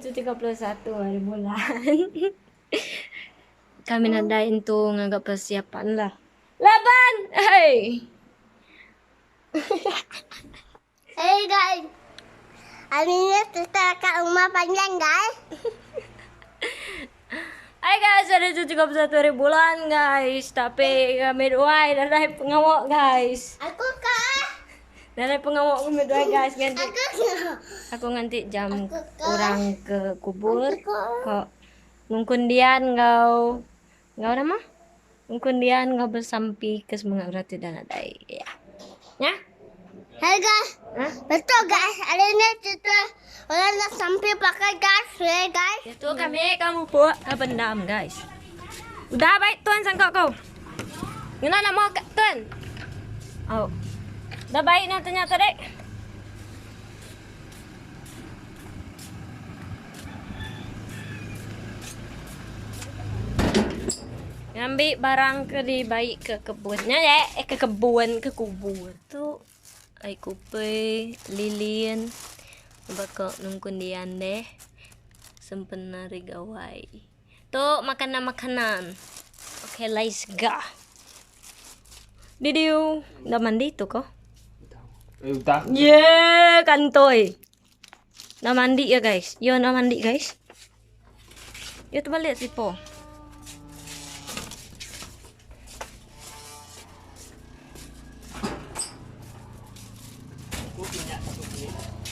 itu 31 hari bulan. Kami nadain tuh ngagak persiapan lah. Laban! Hey! Hey guys, hari ini kita ke rumah panjang guys. Hai guys, ada 31 hari bulan guys. Tapi kami doain ada pengawak guys. Aku kak. Dari pengawak kami doain guys. Ganti. Aku Aku nganti jam Aku kak. orang ke kubur. Aku kak. Kok ngkundian ngau nama? Ngkundian ngau bersampi ke semangat berarti dan ada ya. Ya? Hey guys, Hah? betul guys. Hari ini kita orang nak sampai pakai gas ya guys. Itu kami kamu buat pendam guys. Udah baik tuan sangkok kau. Ngena nak mau tuan? Oh. Udah baik ternyata dek. Ngambil barang ke di baik ke kebunnya ya, ke kebun ke kubur tuh. Ai kupe lilin bakal nungkundian deh sempena rigawai tuh makanan oke let's go didiu udah mandi tuh kok Udah. kantoy udah mandi ya guys yo udah mandi guys yo tuh balik sih po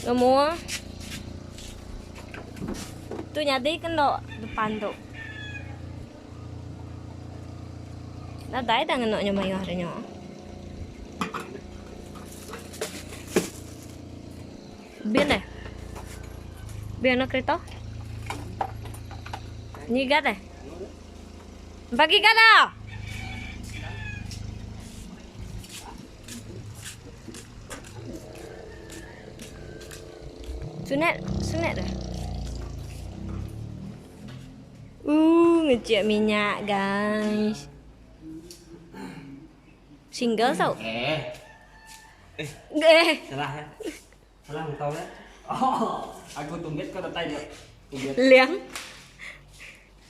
nggak mau tuh nyadi kan lo depan tuh nah dai dah ngenoknya mayornya biar deh biar nak kereta nyigat deh bagi kada sunat dah. Ngecek minyak guys. Single tau? Salah ya. Salah tahu ya. Oh, aku tumbet kau tay dia. Tumbet. Liang.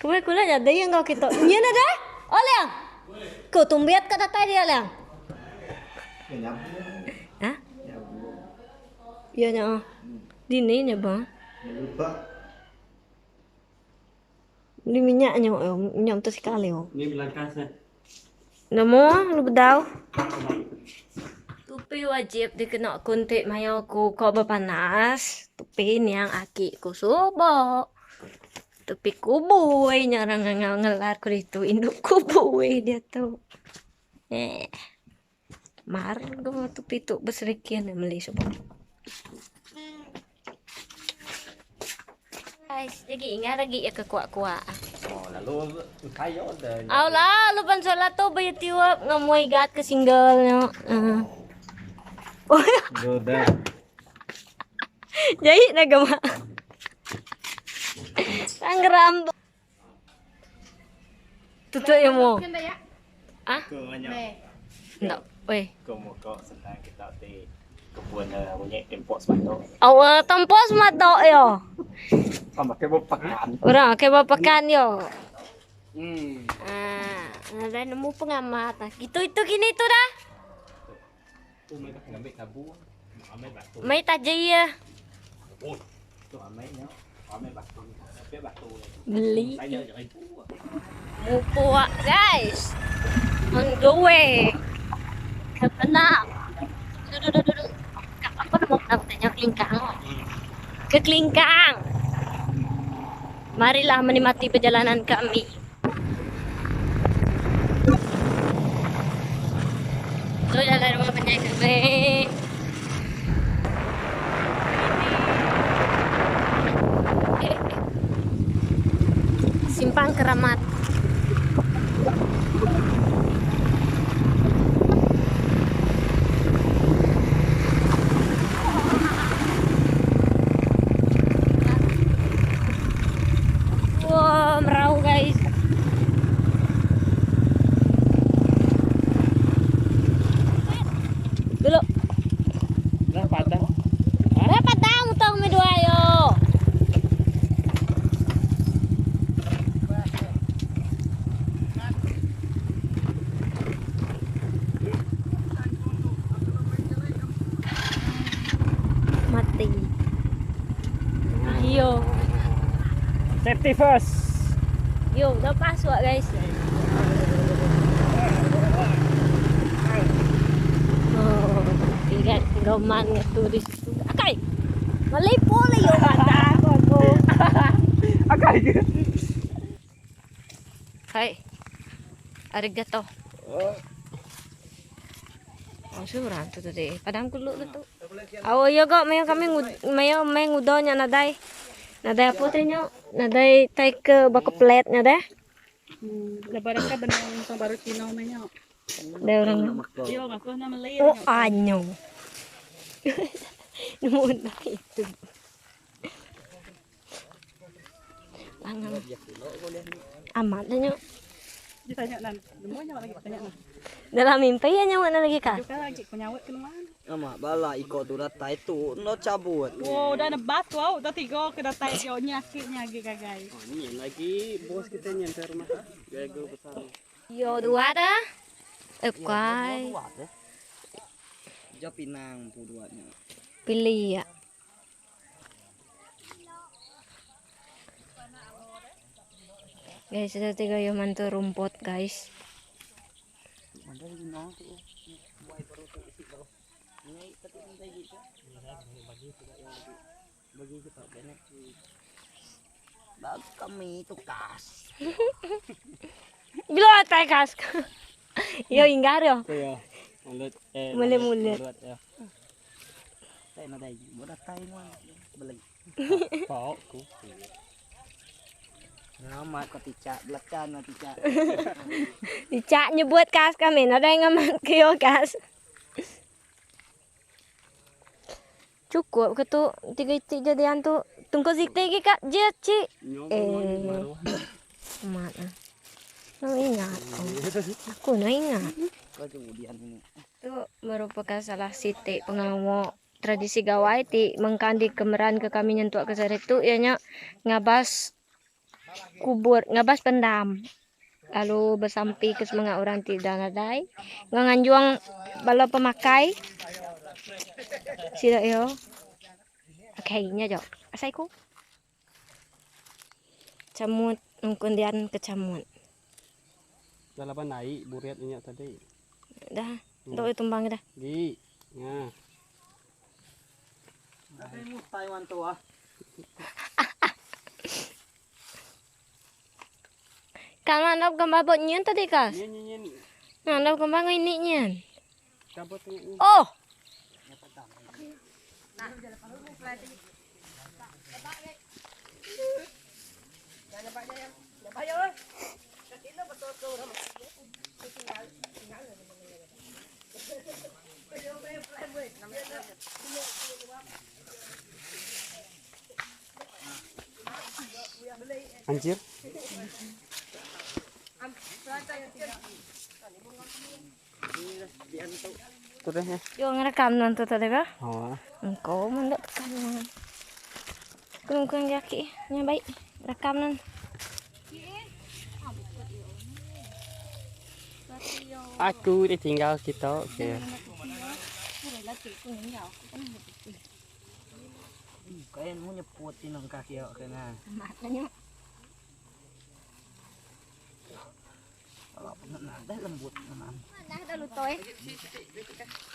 Kula jadi yang kau kita. Iya dah. Oh liang. Kau tumbet kata tay dia liang. Hah? Iya nya. Dini nya bang. Beli minyaknya nyom tuh sekali oh. Ini belakangnya. Namo lu bedau. Tupi wajib dikena kuntik mayoku kok berpanas. Tupi yang aki ku subo. Tupi kubuy nyarang ngelar ku itu induk kubuy dia tuh. Mar gue tupi tuh beserikian meli subo. Guys, jadi ingat lagi ya ke kuak-kuak. Oh, lalu kayo dah. Allah, lu pansola tuh bayi tiwap ngamoy gat ke single Oh, Sudah. jadi nagama. Tanggeram. Tutup ya mo. Ah? Kau banyak. Enggak. Weh. Kau mau kau senang kita di kebun punya import sepatu. Awal tempos mato yo. Sama kayak pekan. Orang kayak bapakan yo. Hmm. Ada nemu pengamat. Gitu itu gini itu dah. Tu mereka ngambil kabu. Ambil batu. Mai tajai ya. Oh. Tu ambilnya. Ambil batu. Ambil batu. Beli. Saya jangan itu. Mupuak guys. On the way. Kepenang. Duduk. Apa namanya kelingkang? Ke kelingkang. Marilah menikmati perjalanan kami. Itu jalan rumah penjahit kami. Simpang Keramat. Wow, merau guys. Dulu. Safety first. Yo, udah pasok guys. Oh, lihat gaman ng turis. Akay! Malay po na yung mata ko. Akay. Hai. Arigato. Oh, suran to today. Padam kulo na to. Awo yo go, mayo kami mayo may ngudo nya naday. Naday po tinyo. Naday tay ke bako plate nya deh. Lebaran ka ba na sa barutino man niya? Day orang. Yo, ako na malay. Oh, anyo. Muna itu. Langang. Amat na nyo. Di tanya nan. Demo nya lagi tanya na. Dalam mimpi ya nyawa na lagi ka. Yo ka lagi kunyawat ka naman. Ama bala iko tu datai tu no cabut. Wow, udah nebat wow, udah tiga ke datai yo nyakit nyagi kagay. Ini lagi bos kita nyampe rumah. Gagal besar. Yo dua dah. Kai. Jo Pinang tu duanya. Pilih ya. Guys, itu tiga yo mantu rumput guys. Bag kami tukas. Bilo tay kas. Yo ingaro. Kaya mulut Mulut-mulut. ya. Tai na dai, mo datai mo. Belag. Pao ku. Nama ko tica, belacan na tica. Dicak nyebut kas kami, ada yang ngaman kyo kas. Cukup ke tu tiga jadian tu. Tunggu zikte kak je ci. Mana? No ingat. Aku no ingat. Ko kemudian ini. Itu merupakan salah siti pengawal tradisi gawai ti mengkandi kemeran ke kami nyentuak ke sare tu ianya ngabas kubur, ngabas pendam. Lalu bersampi ke semanga orang tidak ngadai. Nganjuang bala pemakai. Sila yo. Kayaknya jo. Asaiku. Camut ngkundian ke camut. Dalapan naik buriat minyak tadi. Dah, do tumbang dah. Gi. Nah. Tapi mu Taiwan tu ah. Kan mandap gambar bot nyen tadi kas. Nyen. Mandap gambar ini nyen. Kabut ni. Oh. Anjir. Tu dah ya. Yo ngerekam nonton tadi ka? Oh. Engkau mendak tekan. Kung yaki nya baik rekam nan. Aku ditinggal kita. Okey. Kaya mo nyeput tinong kaki yo kana. Matanya. Kalau pernah dah lembut teman. Dah dah lutoy.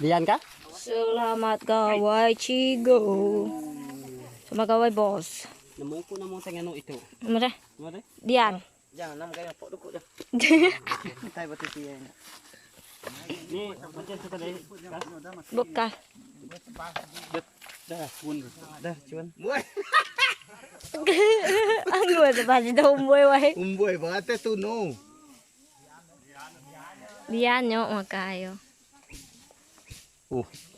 Lian kah? Selamat gawai Cigo. Selamat gawai bos. Nemu ko namong tengano ito. Mana? Mare. Dian. Jangan nam kaya pok dukuk dah. Tai batiti ya. Ni macam tu tadi. Bukan. Dah pun. Dah cuan. Anggo sa pasi daw umboy wae. Umboy bate tu no. Dian nyo makayo.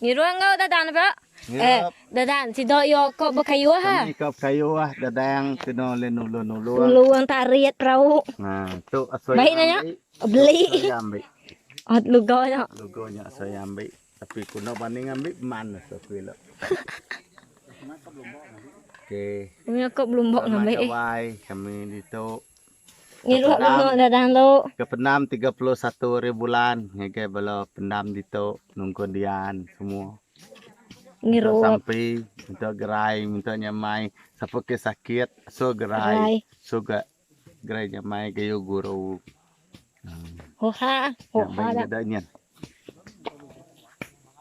Niruang Niruang dadan ba? Ngirap. Dadan si Doyo ko bakayo ha. Kami kap kayo dadang tino lenulo-nulo. Luang tariat perahu. Nah, tu asoy. Baik nanya. Beli. Saya ambil. At lugaw na. Logonya saya ambil. Tapi kuno banding ambil mana sa kuilo. Oke. Kami ko blumbok Sama ngambil eh. kawai kami dito. Niruang no dadan lo. Kepenam 31 bulan. Ngeke balo pendam dito nungkon dian semua. Niruang. Sampai untuk gerai, untuk nyamai Siapa ke sakit, so gerai. So gerainya mai kayo guru. Hoha, hoha dah. Gadanya.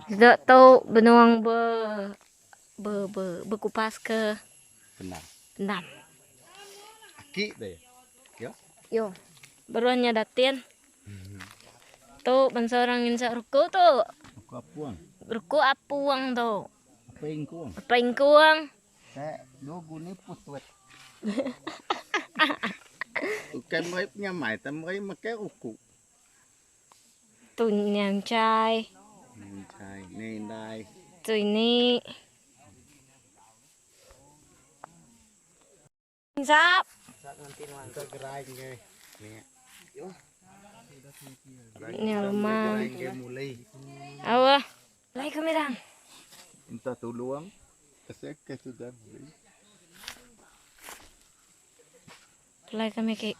Tidak tahu benuang berkupas ke Benar. enam. Aki deh. Yo. Yo, baruannya datin. Tuh, bangsa orang insa ruku tuh. Aku apuang. Ruku apuang tuh. Apa yang kuang? Apa yang kuang? Saya dua guni putwet. Bukan mai punya mai, tapi makai uku. Tuh yang cai. Chai, nendai. Tuh ini. Sap. Kita gerai ke. Nih. Yo. Ini rumah. Gerai ke mulai. Awah. Lai kami dang. Minta tolong. Kesek ke sudah. Lai kami ke.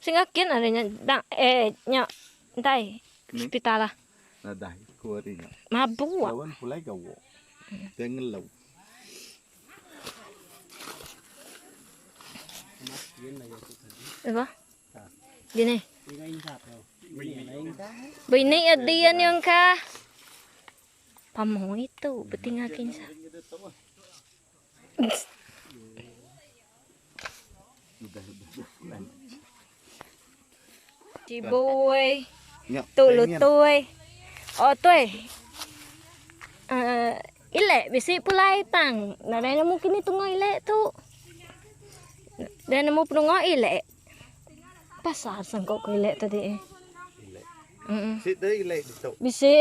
Singakin adanya dang nya entai hospital lah. Nadah kuarinya. Mabuk. Lawan pulai gawo. Dengan lau. Apa? Gini. Bini adian yang kah? Pamu itu betingakin sa. Ciboy. Tu lutoy. Oh toy. Ile bisi pulai tang. Nadai mungkin itu ngoile tu. Dan mau penunggu ile. Pasar sangkok ko ile tadi. Sit deh ilai itu. Bisi.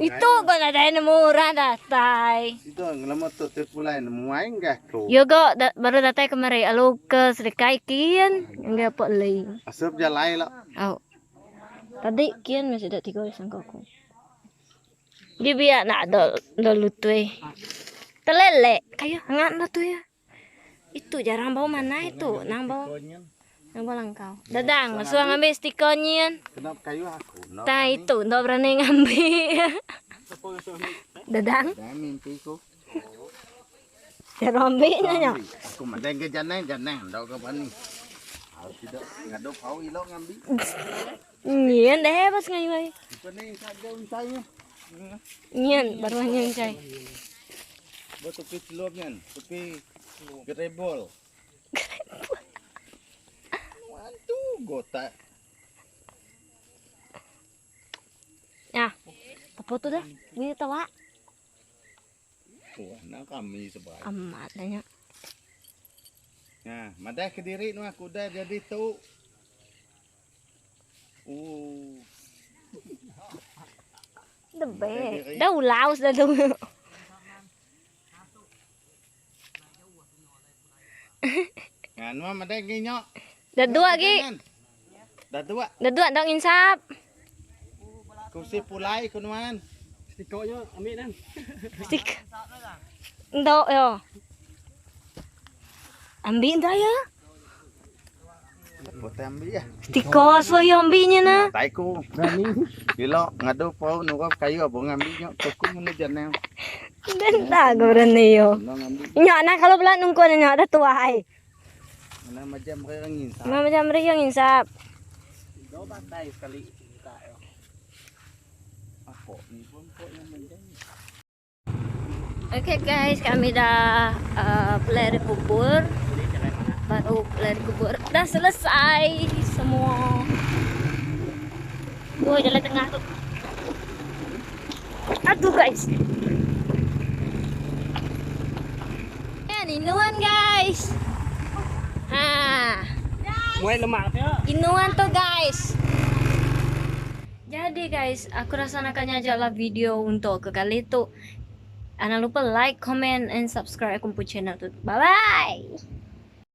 Itu ko nadai murah datai. Itu ngelamat tu terpulai muai enggak kau. Yo go baru datai kemari alu ke Serikai kian enggak apa lagi. Asap jalai lah. Oh. Tadi kian masih ada 3 sangkokku. Dia biar nak do lutui. Telele kayu hangat lah tu ya. Itu jarang bau mana itu, nang bau langkau. Dadang, suang ngambil stikernya. Kenapa kayu aku? Nah itu, ndak berani ngambil. Dadang, Dah mimpiku. cara ambilnya nya. Aku mandang ke janang, ndak ke pani. Aku tidak ngadu kau ilok ngambil. Nyian deh pas ngayu. Pani saja untainya. Nyian baru nyian cai. Buat topi celupnya, topi gerebol. Waduh, gotak. Ya, apa tuh dah? Ini tawa. Wah, nak kami sebaik. Amat banyak. Nah, madah ke diri nu aku dah jadi tu. Debe, dah ulaus dah tu. Ngan mah madah ginyok. Dah dua lagi. Dah dua. Dah dua dong insap. Kursi pulai kunuan. Stikonya ambil kan. Stik. Ndo yo. Ambil dah ya. Pote ambil ya. Stiko so yo ambilnya na. Taiku. Berani. Kilo ngadu pau nu kayu abang ngambil nyok tuku nu janang. Dan tak berani yo. Nu ngambil. Nyok na kalau belah nunggu na nyok dah tua ai. Mana macam mereka nginsap. Mama macam mereka yang insap. Do batai sekali kita. Apa ni pun kok yang menjadi. Oke guys, kami dah pelari kubur. Baru pelari kubur. Dah selesai semua. Wah, jalan tengah tuh. Aduh guys. Inuan guys. Mulai lemak ya. Inuan tuh guys. Jadi guys, aku rasanakannya aja lah video untuk kali itu. Jangan lupa like, comment, and subscribe aku punya channel tuh. Bye bye.